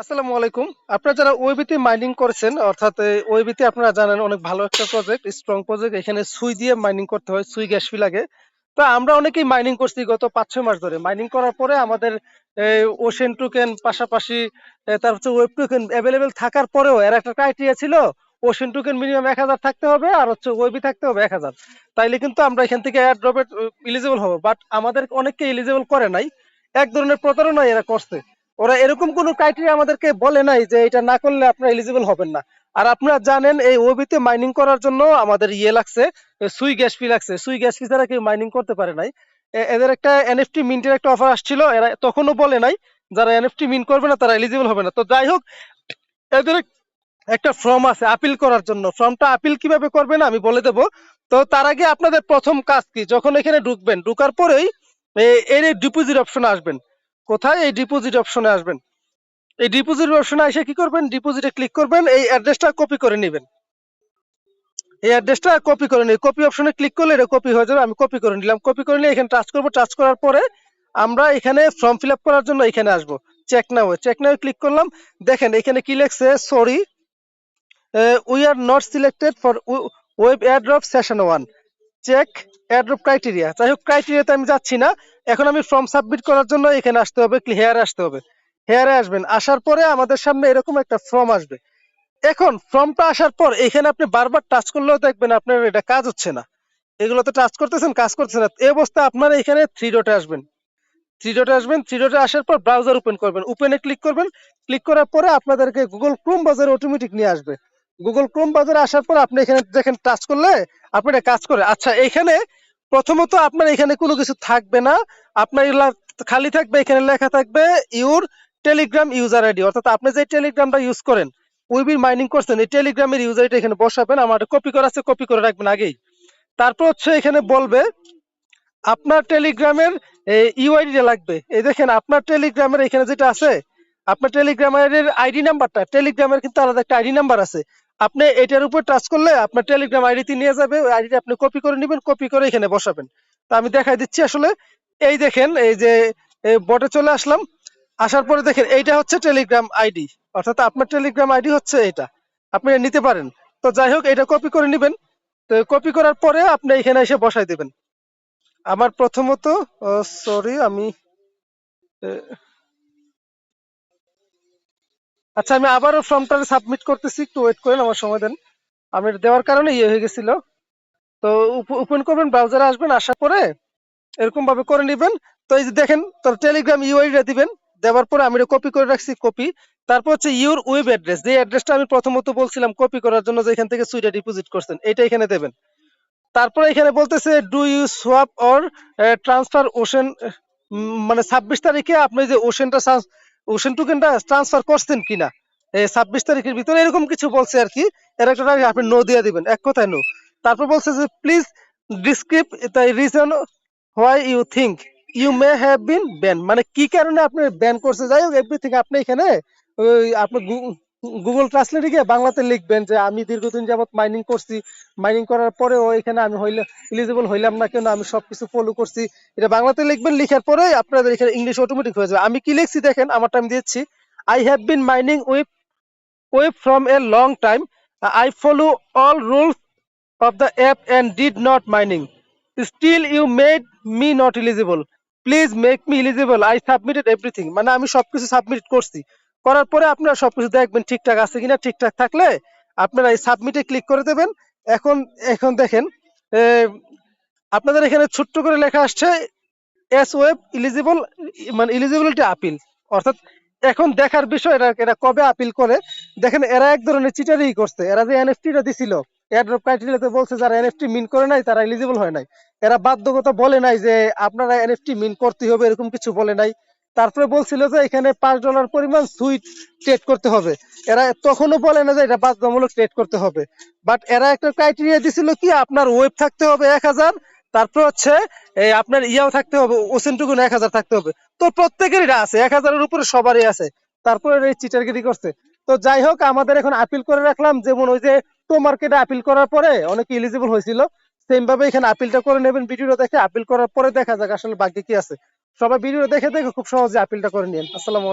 আসসালামু আলাইকুম। আপনারা যারা ওয়েবিতে মাইনিং করছেন অর্থাৎ ওয়েবিতে আপনারা জানেন অনেক ভালো একটা প্রজেক্ট, স্ট্রং প্রজেক্ট। এখানে সুই দিয়ে মাইনিং করতে হয়, সুই গ্যাস ফি লাগে। তো আমরা অনেকেই মাইনিং করছি গত ৫-৬ মাস ধরে। মাইনিং করার পরে আমাদের ওশেন টোকেন পাশাপাশি তার হচ্ছে ওয়েব টোকেন এভেইলেবল থাকার পরেও এর একটা ক্রাইটেরিয়া ছিল ওশেন টোকেন মিনিমাম ১,০০০ থাকতে হবে আর হচ্ছে ওয়েবি থাকতে হবে ১,০০০। তাইলে কিন্তু আমরা এখান থেকে এয়ার ড্রপে এলিজিবল হবো। বাট আমাদের অনেককে এলিজিবল করে নাই। এক ধরনের প্রতারণা এরা করছে। ওরা এরকম কোনো ক্রাইটেরিয়া আমাদেরকে বলে নাই যে এটা না করলে আপনারা এলিজিবল হবেন না। আর আপনারা জানেন এই ওবিতে মাইনিং করার জন্য আমাদের ইয়ে লাগছে, সুই গ্যাস ফি লাগছে। সুই গ্যাস ফি ছাড়া কেউ মাইনিং করতে পারে নাই। এদের একটা এনএফটি মিন্টের একটা অফার আসছিল, এরা তখনও বলে নাই যারা এনএফটি মিন্ট করবে না তারা এলিজিবল হবে না। তো যাই হোক, এদের একটা ফর্ম আছে আপিল করার জন্য। ফর্মটা আপিল কিভাবে করবেন আমি বলে দেব। তো তার আগে আপনাদের প্রথম কাজ কি, যখন এখানে ঢুকবেন ঢুকার পরেই এই ডিপোজিট অপশনে আসবেন। কোথায়? এই ডিপোজিট অপশনে আসবেন। এই ডিপোজিট অপশনে এসে কি করবেন, ডিপোজিটে ক্লিক করবেন, এই অ্যাড্রেসটা কপি করে নেবেন। এই অ্যাড্রেসটা কপি করে নিই, কপি অপশনে ক্লিক করলে এটা কপি হয়ে যাবে। আমি কপি করে নিলাম। কপি করে নিয়ে এখানে টাচ করব। টাচ করার পরে আমরা এখানে ফর্ম ফিল আপ করার জন্য এখানে আসবো। Check now, check now click করলাম। দেখেন এখানে কি লেখছে, sorry we are not selected for web airdrop session 1, check airdrop criteria. যাই হোক, ক্রাইটেরিয়াতে আমি যাচ্ছি না। এখন আমি ফর্ম সাবমিট করার জন্য এখানে আসতে হবে, হেয়ারে আসতে হবে। হেয়ারে আসবেন, আসার পরে আমাদের সামনে এরকম একটা ফর্ম আসবে। এখন ফর্মটা আসার পর এখানে আপনি বারবার টাচ করলেও দেখবেন আপনার এটা কাজ হচ্ছে না। এগুলো তো টাচ করতেছেন, কাজ করতেছে না। এই অবস্থা আপনার এখানে থ্রি ডটে আসবেন। থ্রি ডটে আসবেন, থ্রি ডটে আসার পর ব্রাউজার ওপেন করবেন। ওপেনে ক্লিক করবেন। ক্লিক করার পরে আপনাদেরকে গুগল ক্রোম ব্রাউজারে অটোমেটিক নিয়ে আসবে। গুগল ক্রোম ব্রাউজারে আসার পর আপনি এখানে দেখেন টাচ করলে আপনার এটা কাজ করে। আচ্ছা, এখানে প্রথমত আপনার এখানে কোনো কিছু থাকবে না। আপনার এগুলা খালি থাকবে। এখানে লেখা থাকবে ইউর টেলিগ্রাম ইউজার আইডি, অর্থাৎ আপনি যে টেলিগ্রামটা ইউজ করেন, উইবির মাইনিং করছেন, এই টেলিগ্রামের ইউজার আইডি এখানে বসাবেন। আমার কপি করা আছে, কপি করে রাখবেন আগেই। তারপর হচ্ছে এখানে বলবে আপনার টেলিগ্রামের ইউআইডি লাগবে। এই দেখেন আপনার টেলিগ্রামের এখানে যেটা আছে, আপনার টেলিগ্রামের আইডি নাম্বারটা, টেলিগ্রামের কিন্তু আলাদা একটা আইডি নাম্বার আছে। আপনি এটার উপর টাচ করলে আপনার টেলিগ্রাম আইডিতে নিয়ে যাবে। ওই আইডিটা আপনি কপি করে নেবেন, কপি করে এখানে বসাবেন। তা আমি দেখাই দিচ্ছি আসলে। এই দেখেন, এই যে বটে চলে আসলাম। আসার পরে দেখেন এইটা হচ্ছে টেলিগ্রাম আইডি, অর্থাৎ আপনার টেলিগ্রাম আইডি হচ্ছে এটা। আপনি এটা নিতে পারেন। তো যাই হোক, এটা কপি করে নেবেন। তো কপি করার পরে আপনি এখানে এসে বসাই দেবেন। আমার প্রথমত সরি আমি আচ্ছা, আমি আবারও ফর্মটা সাবমিট করতেছি, একটু ওয়েট করেন, আমার সময় দেন। আমি এটা দেওয়ার কারণে ইয়ে হয়ে গেছিল। তো ওপেন করবেন, ব্রাউজারে আসবেন, আসার পরে এরকম ভাবে করে নেবেন। তো এই যে দেখেন, তো টেলিগ্রাম ইউআইডিটা দিবেন। দেওয়ার পরে আমি এটা কপি করে রাখছি, কপি। তারপর হচ্ছে ইউর ওয়েব অ্যাড্রেস, যে অ্যাড্রেসটা আমি প্রথমত বলছিলাম কপি করার জন্য, যে এখান থেকে সুইটা ডিপোজিট করছেন, এটা এখানে দেবেন। তারপরে এখানে বলতেছে do you swap or transfer ocean, মানে ২৬ তারিখে আপনি যে ওশেন টোকেনটা ট্রান্সফার করছেন কিনা, ২৬ তারিখের ভিতরে এরকম কিছু বলছে আর কি। এর একটা আপনি নো দিয়ে দিবেন, এক কথায় নো। তারপর বলছে যে please describe the reason why you think you may have been ban, মানে কি কারণে আপনি ব্যান করছে। যাই হোক, এভরিথিং আপনি এখানে ওই আপনি গুগল ট্রান্সলেটে গিয়ে বাংলাতে লিখবেন যে আমি দীর্ঘদিন যাবত মাইনিং করছি, মাইনিং করার পরেও এখানে আমি হইলে এলিজিবল হইলাম না কেন, আমি সবকিছু ফলো করছি। এটা বাংলাতে লিখবেন। লিখার পরে আপনাদের এখানে ইংলিশ অটোমেটিক হয়ে যাবে। আমি কি লিখছি দেখেন, আমারটা আমি দিচ্ছি। I have been mining with from a long time, I follow all rules of the app and did not mining. Still you made me not eligible. Please make me eligible. I submitted everything. মানে আমি সবকিছু submit করছি। করার পরে আপনারা সবকিছু দেখবেন ঠিকঠাক আছে কিনা। ঠিকঠাক থাকলে আপনারা এই সাবমিটে ক্লিক করে দেবেন। এখন এখন দেখেন আপনাদের এখানে ছোট্ট করে লেখা আসছে এস ওয়েব ইলিজিবল, মানে ইলিজিবিলিটি আপিল। অর্থাৎ এখন দেখার বিষয় এরা কবে আপিল করে। দেখেন এরা এক ধরনের চিটারি করছে। এরা যে এনএফটিটা দিছিল এয়ারড্রপ ক্রাইটেরিয়াতে বলছে যারা এনএফটি মিন করে নাই তারা এলিজিবল হয় নাই। এরা বাধ্যকতা বলে নাই যে আপনারা এনএফটি মিন করতে হবে, এরকম কিছু বলে নাই। তারপরে বলছিল যে এখানে $5 পরিমাণ সুইট ট্রেড করতে হবে। এরা তখনও বলে না যে এটা বাধ্যতামূলক ট্রেড করতে হবে। বাট এরা একটা ক্রাইটেরিয়া দিছিল কি, আপনার ওয়েব থাকতে হবে ১,০০০, তারপর হচ্ছে এই আপনার ইয়াও থাকতে হবে, ওসেনটুকু ১,০০০ থাকতে হবে। তো প্রত্যেকেরই আছে, ১,০০০-এর উপরে সবারই আছে। তারপরে এই চিটারগিরি করছে। তো যাই হোক, আমাদের এখন আপিল করে রাখলাম। যেমন ওই যে টো মার্কেটে আপিল করার পরে অনেকে এলিজিবল হয়েছিল, সেম ভাবে এখানে আপিলটা করে নেবেন। ভিডিওটা দেখে আপিল করার পরে দেখা যাক আসলে বাকি কি আছে। সবাই ভিডিও দেখে দেখে খুব সহজে আপিলটা করে নিন। আসসালামু আলাইকুম।